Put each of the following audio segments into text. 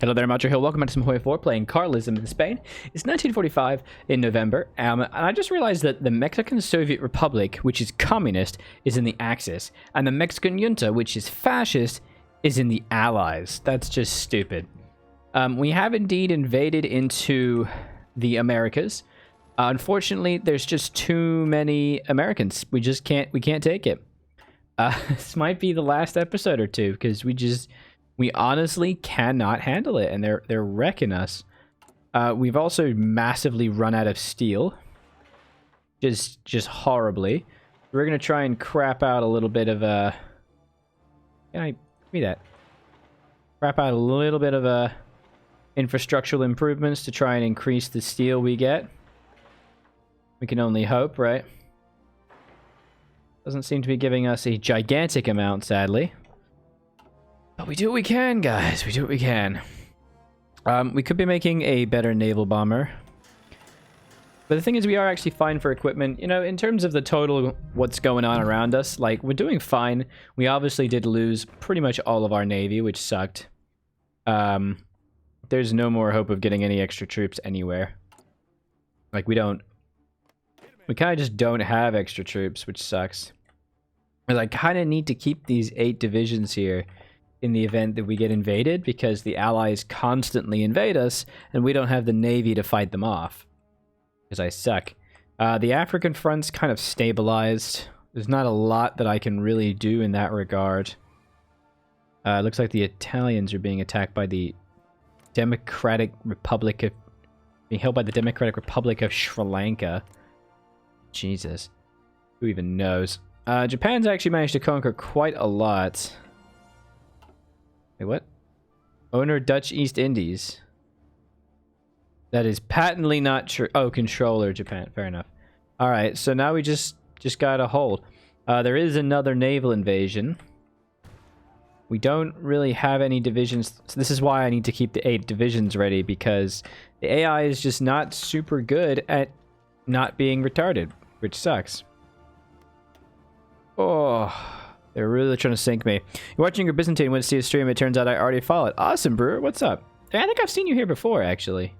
Hello there, Macho Hill. Welcome back to some HOI4 playing Carlism in Spain. It's 1945 in November, and I just realized that the Mexican Soviet Republic, which is communist, is in the Axis, and the Mexican junta, which is fascist, is in the Allies. That's just stupid. We have indeed invaded into the Americas. Unfortunately, there's just too many Americans. We can't take it. This might be the last episode or two, because we honestly cannot handle it, and they're wrecking us. We've also massively run out of steel. Just horribly. We're gonna try and crap out a little bit of a... Give me that. Crap out a little bit of infrastructural improvements to try and increase the steel we get. We can only hope, right? Doesn't seem to be giving us a gigantic amount, sadly. But we do what we can, guys. We do what we can. We could be making a better naval bomber. But the thing is, we are actually fine for equipment. You know, in terms of the total what's going on around us, like, we're doing fine. We obviously did lose pretty much all of our navy, which sucked. There's no more hope of getting any extra troops anywhere. Like, we kind of just don't have extra troops, which sucks. But I kind of need to keep these 8 divisions here in the event that we get invaded, because the Allies constantly invade us, and we don't have the navy to fight them off. Because I suck. The African front's kind of stabilized. There's not a lot that I can really do in that regard. It looks like the Italians are being attacked by the Democratic Republic of... being held by the Democratic Republic of Sri Lanka. Jesus. Who even knows? Japan's actually managed to conquer quite a lot. Wait, what? Owner Dutch East Indies. That is patently not true. Oh, controller Japan. Fair enough. Alright, so now we just gotta hold. There is another naval invasion. We don't really have any divisions. So this is why I need to keep the 8 divisions ready, because the AI is just not super good at not being retarded, which sucks. Oh... They're really trying to sink me. You're watching your Byzantine, went to see a stream. It turns out I already followed. Awesome, Brewer. What's up? I think I've seen you here before, actually.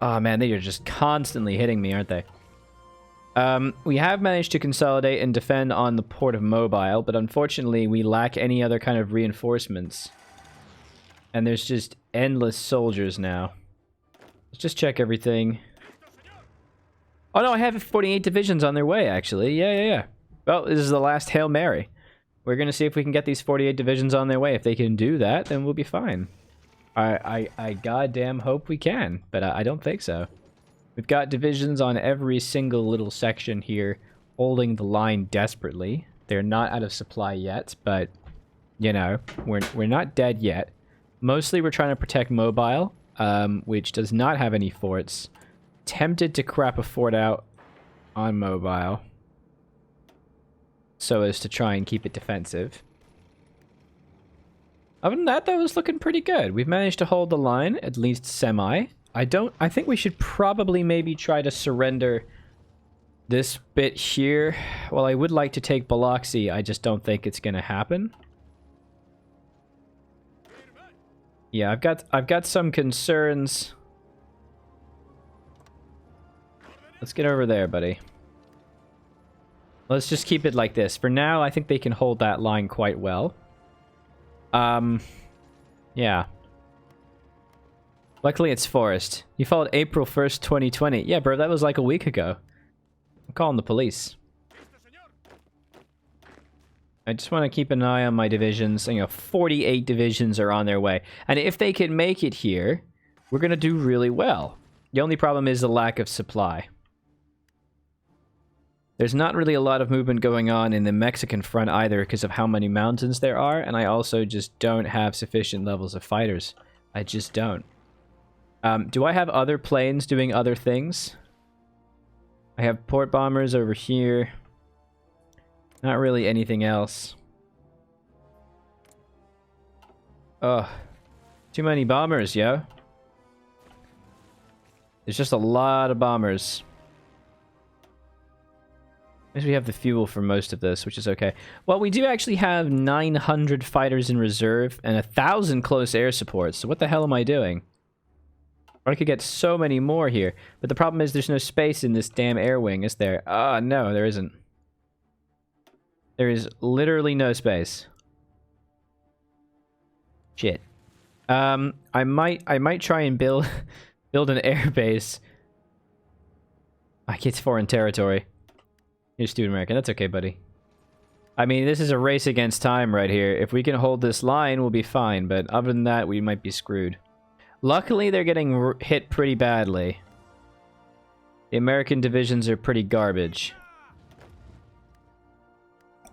Oh, man. They are just constantly hitting me, aren't they? We have managed to consolidate and defend on the port of Mobile, but unfortunately, we lack any other kind of reinforcements. And there's just endless soldiers now. Let's just check everything. Oh, no. I have 48 divisions on their way, actually. Yeah. Well, this is the last Hail Mary. We're going to see if we can get these 48 divisions on their way. If they can do that, then we'll be fine. I goddamn hope we can, but I don't think so. We've got divisions on every single little section here, holding the line desperately. They're not out of supply yet, but, you know, we're not dead yet. Mostly we're trying to protect Mobile, which does not have any forts. Tempted to crap a fort out on Mobile, so as to try and keep it defensive. Other than that, though, it's looking pretty good. We've managed to hold the line, at least semi. I think we should probably maybe try to surrender this bit here. Well, I would like to take Biloxi. I just don't think it's gonna happen. Yeah, I've got some concerns. Let's get over there, buddy. Let's just keep it like this. For now, I think they can hold that line quite well. Yeah. Luckily, it's forest. You followed April 1st, 2020. Yeah, bro, that was like a week ago. I'm calling the police. I just want to keep an eye on my divisions. You know, 48 divisions are on their way. And if they can make it here, we're going to do really well. The only problem is the lack of supply. There's not really a lot of movement going on in the Mexican front either because of how many mountains there are, and I also just don't have sufficient levels of fighters. I just don't. Do I have other planes doing other things? I have port bombers over here. Not really anything else. Ugh. Too many bombers, yo. There's just a lot of bombers. Guess we have the fuel for most of this, which is okay. Well, we do actually have 900 fighters in reserve and 1,000 close air supports. So what the hell am I doing? I could get so many more here. But the problem is there's no space in this damn air wing, is there? Ah, no, there isn't. There is literally no space. Shit. I might try and build an air base. It's foreign territory. You're stupid American. That's okay, buddy. I mean, this is a race against time right here. If we can hold this line, we'll be fine. But other than that, we might be screwed. Luckily, they're getting hit pretty badly. The American divisions are pretty garbage.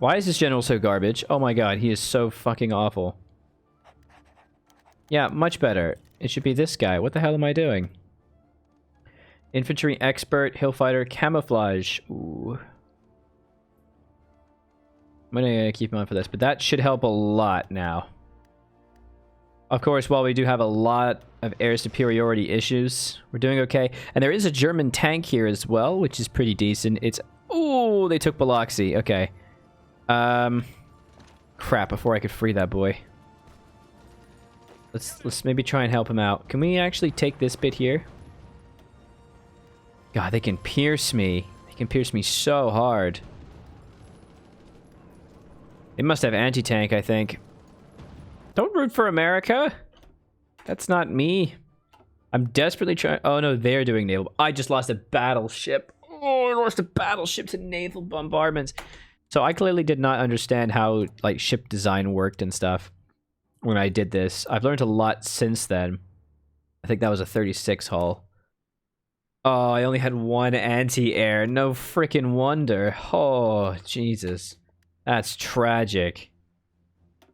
Why is this general so garbage? Oh my god, he is so fucking awful. Yeah, much better. It should be this guy. What the hell am I doing? Infantry expert, hill fighter, camouflage. Ooh. I'm gonna keep him on for this, but that should help a lot now. Of course, while we do have a lot of air superiority issues, we're doing okay. And there is a German tank here as well, which is pretty decent. It's... Ooh, they took Biloxi. Okay. Crap, before I could free that boy. Let's maybe try and help him out. Can we actually take this bit here? God, they can pierce me. They can pierce me so hard. They must have anti-tank, I think. Don't root for America. That's not me. I'm desperately trying... Oh, no, they're doing naval... I just lost a battleship. Oh, I lost a battleship to naval bombardments. So I clearly did not understand how, like, ship design worked and stuff when I did this. I've learned a lot since then. I think that was a 36 hull. Oh, I only had one anti-air. No freaking wonder. Oh, Jesus. That's tragic.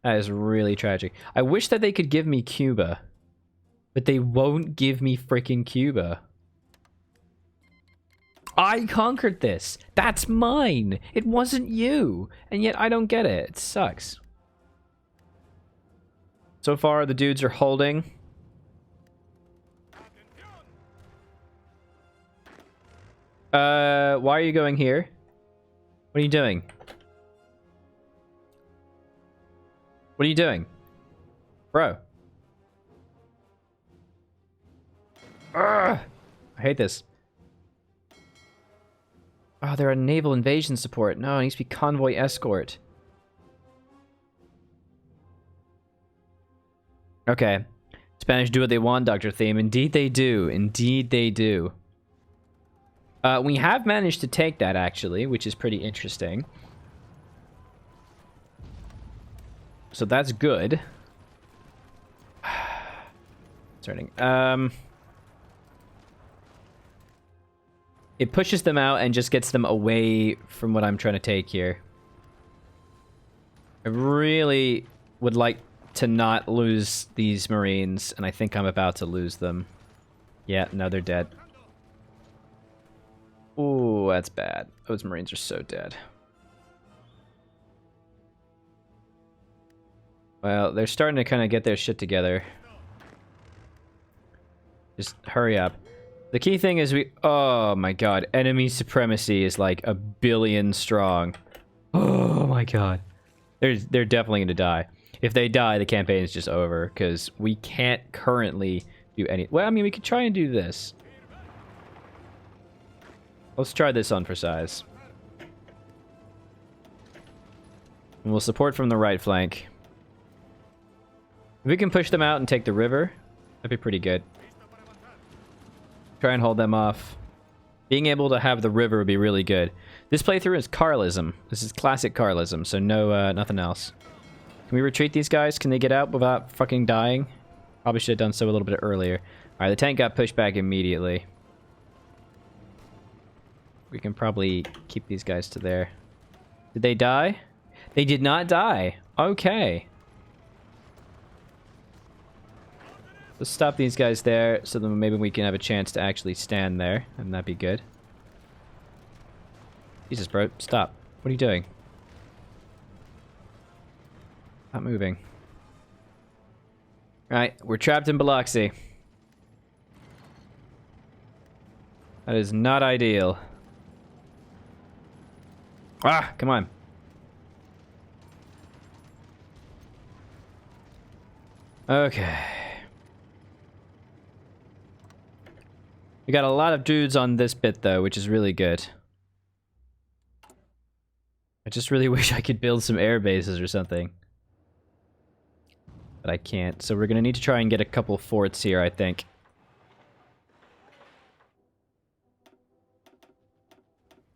That is really tragic. I wish that they could give me Cuba. But they won't give me freaking Cuba. I conquered this. That's mine. It wasn't you. And yet I don't get it. It sucks. So far, the dudes are holding. Why are you going here? What are you doing? What are you doing? Bro. Ugh, I hate this. Oh, they're a naval invasion support. No, it needs to be convoy escort. Okay. Spanish do what they want, Dr. Theme. Indeed they do. Indeed they do. We have managed to take that, actually, which is pretty interesting. So that's good. Starting. It pushes them out and just gets them away from what I'm trying to take here. I really would like to not lose these Marines, and I think I'm about to lose them. Yeah, no, they're dead. Ooh, that's bad. Those Marines are so dead. Well, they're starting to kind of get their shit together. Just hurry up. The key thing is oh my god, enemy supremacy is like 1 billion strong. Oh my god. They're definitely gonna die. If they die, the campaign is just over, because we can't currently do any... Well, I mean, we could try and do this. Let's try this on for size. And we'll support from the right flank. If we can push them out and take the river, that'd be pretty good. Try and hold them off. Being able to have the river would be really good. This playthrough is Carlism. This is classic Carlism, so no, nothing else. Can we retreat these guys? Can they get out without fucking dying? Probably should have done so a little bit earlier. Alright, the tank got pushed back immediately. We can probably keep these guys to there. Did they die? They did not die. Okay. Let's stop these guys there, so then maybe we can have a chance to actually stand there, and that'd be good. Jesus, bro, stop. What are you doing? Not moving. Right, we're trapped in Biloxi. That is not ideal. Ah, come on. Okay. We got a lot of dudes on this bit, though, which is really good. I just really wish I could build some air bases or something. But I can't, so we're gonna need to try and get a couple forts here, I think.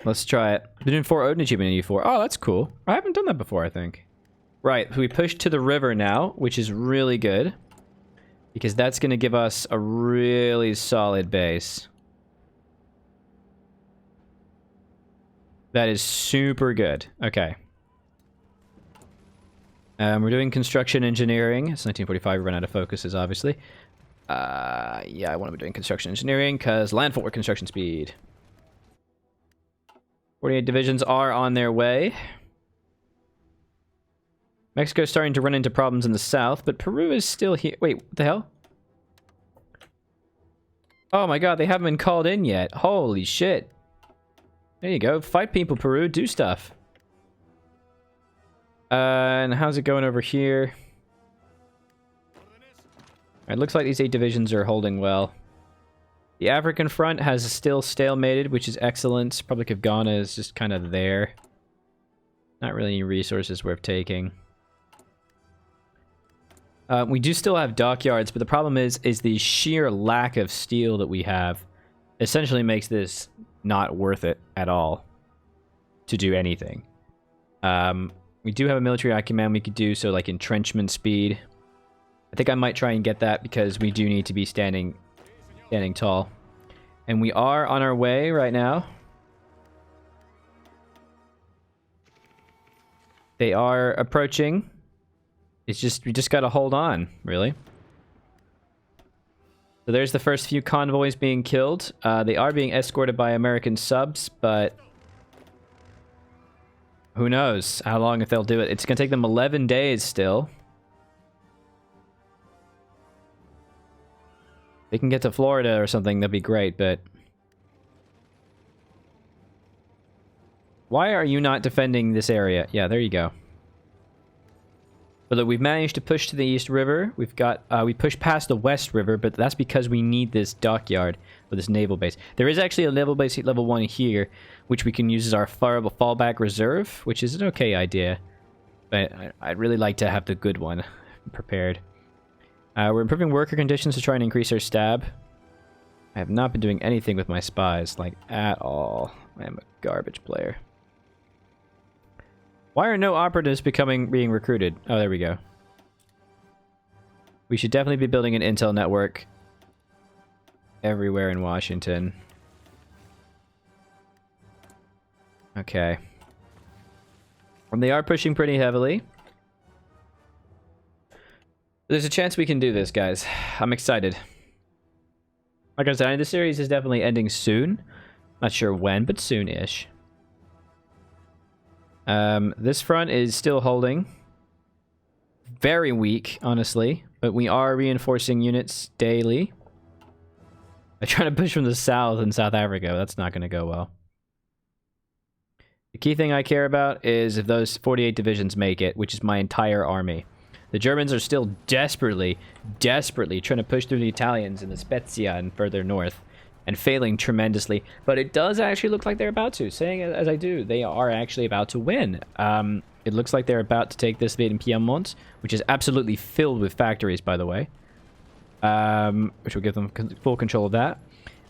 Let's try it. Been doing 4 Odin achievement in E4. Oh, that's cool. I haven't done that before, I think. Right, so we pushed to the river now, which is really good. Because that's going to give us a really solid base. That is super good. Okay. We're doing construction engineering. It's 1945, we run out of focuses, obviously. Yeah, I want to be doing construction engineering, because land forward construction speed. 48 divisions are on their way. Mexico's starting to run into problems in the south, but Peru is still here. Wait, what the hell? Oh my god, they haven't been called in yet. Holy shit. There you go. Fight people, Peru. Do stuff. And how's it going over here? It looks like these 8 divisions are holding well. The African front has still stalemated, which is excellent. Republic of Ghana is just kind of there. Not really any resources worth taking. We do still have dockyards, but the problem is the sheer lack of steel that we have essentially makes this not worth it at all to do anything. We do have a military acumen we could do, so like entrenchment speed. I think I might try and get that because we do need to be standing tall. And we are on our way right now. They are approaching. It's just, we just gotta hold on, really. So there's the first few convoys being killed. They are being escorted by American subs, but who knows how long if they'll do it. It's gonna take them 11 days still. They can get to Florida or something, that'd be great, but why are you not defending this area? Yeah, there you go. But look, we've managed to push to the East River. We've got, we pushed past the West River, but that's because we need this dockyard for this naval base. There is actually a naval base at level 1 here, which we can use as our fallback reserve, which is an okay idea. But I'd really like to have the good one prepared. We're improving worker conditions to try and increase our stab. I have not been doing anything with my spies, like, at all. I am a garbage player. Why are no operatives being recruited? Oh, there we go. We should definitely be building an intel network everywhere in Washington. Okay. And they are pushing pretty heavily. There's a chance we can do this, guys. I'm excited. Like I said, this series is definitely ending soon. Not sure when, but soon-ish. This front is still holding. Very weak, honestly. But we are reinforcing units daily. I'm trying to push from the south in South Africa. That's not going to go well. The key thing I care about is if those 48 divisions make it, which is my entire army. The Germans are still desperately trying to push through the Italians in the Spezia and further north. And failing tremendously. But it does actually look like they're about to. Saying it as I do, they are actually about to win. It looks like they're about to take this bit in Piedmont, which is absolutely filled with factories, by the way. Which will give them full control of that.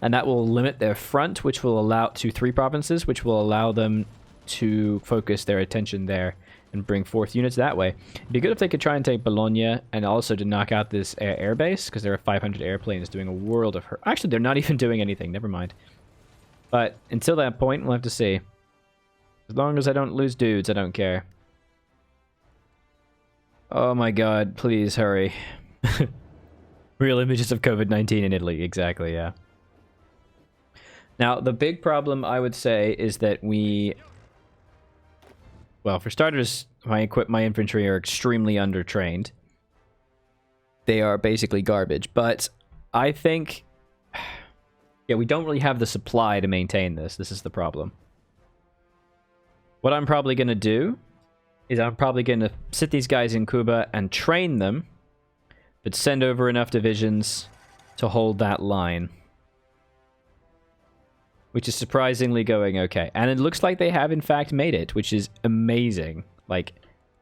And that will limit their front, which will allow to 3 provinces, which will allow them to focus their attention there and bring forth units that way. It'd be good if they could try and take Bologna and also to knock out this air base, because there are 500 airplanes doing a world of hurt. Actually, they're not even doing anything. Never mind. But until that point, we'll have to see. As long as I don't lose dudes, I don't care. Oh my god, please hurry. Real images of COVID-19 in Italy. Exactly, yeah. Now, the big problem, I would say, is that we... Well, for starters, my infantry are extremely undertrained. They are basically garbage, but I think... Yeah, we don't really have the supply to maintain this. This is the problem. What I'm probably going to do is I'm probably going to sit these guys in Cuba and train them, but send over enough divisions to hold that line. Which is surprisingly going okay. And it looks like they have in fact made it, which is amazing. Like,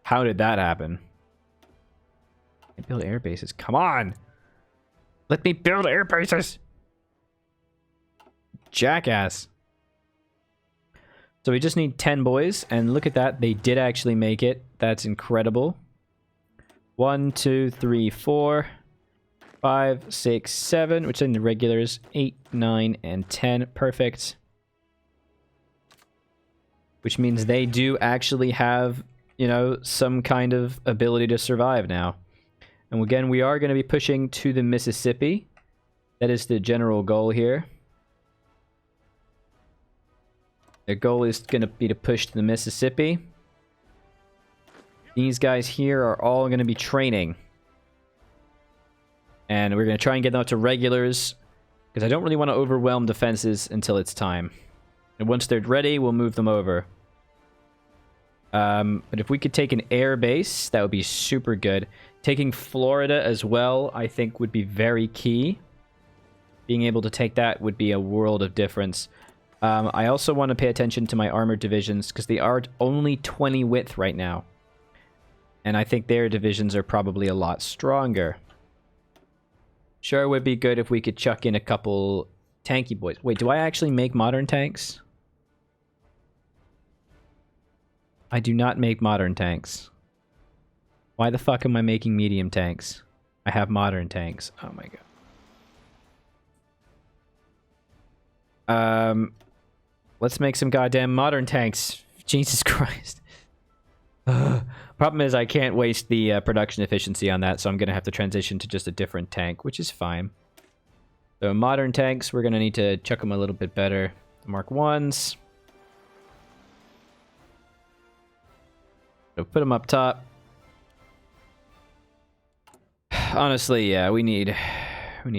how did that happen? Build air bases. Come on! Let me build air bases! Jackass. So we just need 10 boys, and look at that. They did actually make it. That's incredible. 1, 2, 3, 4, 5, 6, 7, which in the regulars, 8, 9, and 10. Perfect. Which means they do actually have, you know, some kind of ability to survive now. And again, we are going to be pushing to the Mississippi. That is the general goal here. The goal is going to be to push to the Mississippi. These guys here are all going to be training. And we're going to try and get them up to regulars, because I don't really want to overwhelm defenses until it's time. And once they're ready, we'll move them over. But if we could take an air base, that would be super good. Taking Florida as well, I think, would be very key. Being able to take that would be a world of difference. I also want to pay attention to my armored divisions, because they are only 20 width right now. And I think their divisions are probably a lot stronger. Sure, it would be good if we could chuck in a couple tanky boys. Wait, do I actually make modern tanks? I do not make modern tanks. Why the fuck am I making medium tanks? I have modern tanks. Oh my god. Let's make some goddamn modern tanks. Jesus Christ. Problem is I can't waste the production efficiency on that, so I'm going to have to transition to just a different tank, which is fine. So modern tanks, we're going to need to chuck them a little bit better. Mark 1s. So put them up top. Honestly, yeah, we need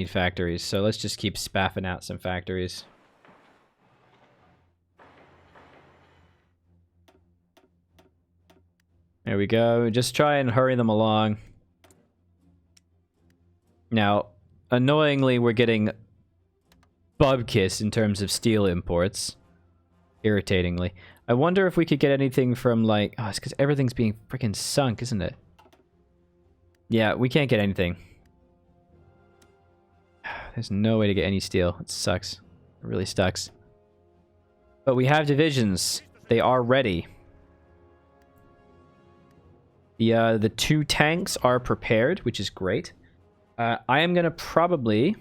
factories, so let's just keep spaffing out some factories. There we go. Just try and hurry them along. Now, annoyingly, we're getting bubkiss in terms of steel imports. Irritatingly. I wonder if we could get anything from, like... Oh, it's because everything's being freaking sunk, isn't it? Yeah, we can't get anything. There's no way to get any steel. It sucks. It really sucks. But we have divisions. They are ready. The 2 tanks are prepared, which is great. I am going to probably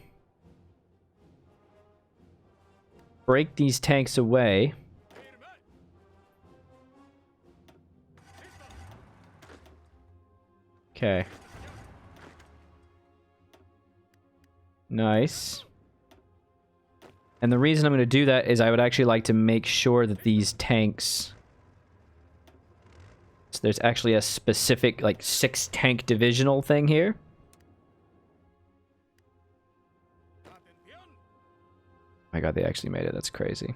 break these tanks away. Okay. Nice. And the reason I'm going to do that is I would actually like to make sure that these tanks... So there's actually a specific, like, 6-tank divisional thing here. Oh my god, they actually made it. That's crazy.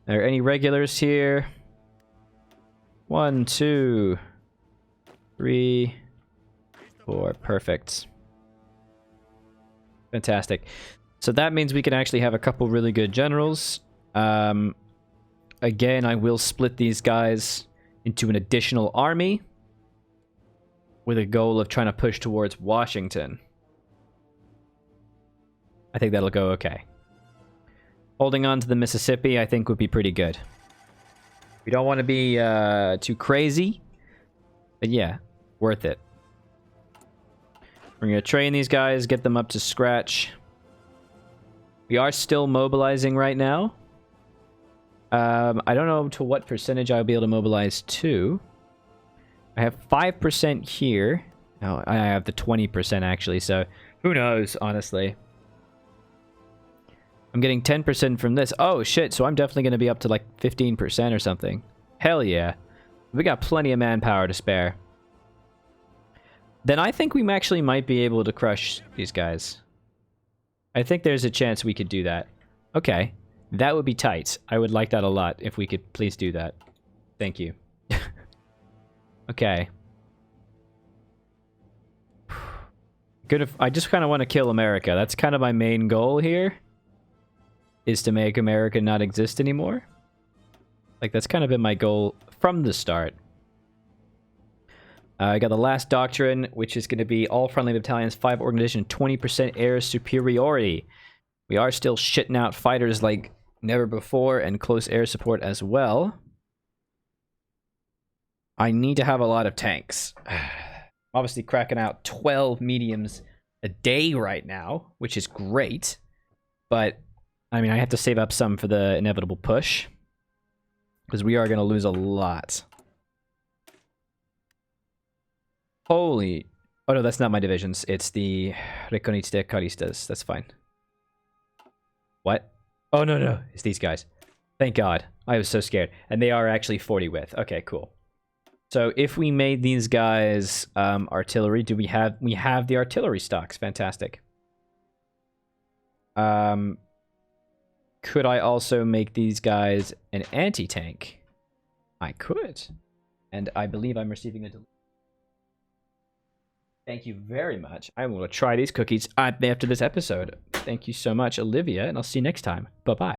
Are there any regulars here? 1, 2, 3, 4. Perfect. Fantastic. So that means we can actually have a couple really good generals. Again, I will split these guys into an additional army with a goal of trying to push towards Washington. I think that'll go okay. Holding on to the Mississippi, I think, would be pretty good. We don't want to be too crazy, but yeah, worth it. We're going to train these guys, get them up to scratch. We are still mobilizing right now. I don't know to what percentage I'll be able to mobilize to. I have 5% here. No, I have the 20% actually, so who knows, honestly. I'm getting 10% from this. Oh, shit, so I'm definitely going to be up to like 15% or something. Hell yeah. We got plenty of manpower to spare. Then I think we actually might be able to crush these guys. I think there's a chance we could do that. Okay. That would be tight. I would like that a lot if we could please do that. Thank you. Okay. Good if I just kind of want to kill America. That's kind of my main goal here. Is to make America not exist anymore. Like, that's kind of been my goal from the start. I got the last doctrine, which is going to be all friendly battalions, 5 organization, 20% air superiority. We are still shitting out fighters like never before, and close air support as well. I need to have a lot of tanks. Obviously cracking out 12 mediums a day right now, which is great. But, I mean, I have to save up some for the inevitable push. Because we are going to lose a lot. Holy... Oh, no, that's not my divisions. It's the Cursed Carlists. That's fine. What? Oh, no, no. It's these guys. Thank God. I was so scared. And they are actually 40 width. Okay, cool. So if we made these guys artillery, do we have... We have the artillery stocks. Fantastic. Could I also make these guys an anti-tank? I could. And I believe I'm receiving a delivery. Thank you very much. I'm going to try these cookies after this episode. Thank you so much, Olivia, and I'll see you next time. Bye-bye.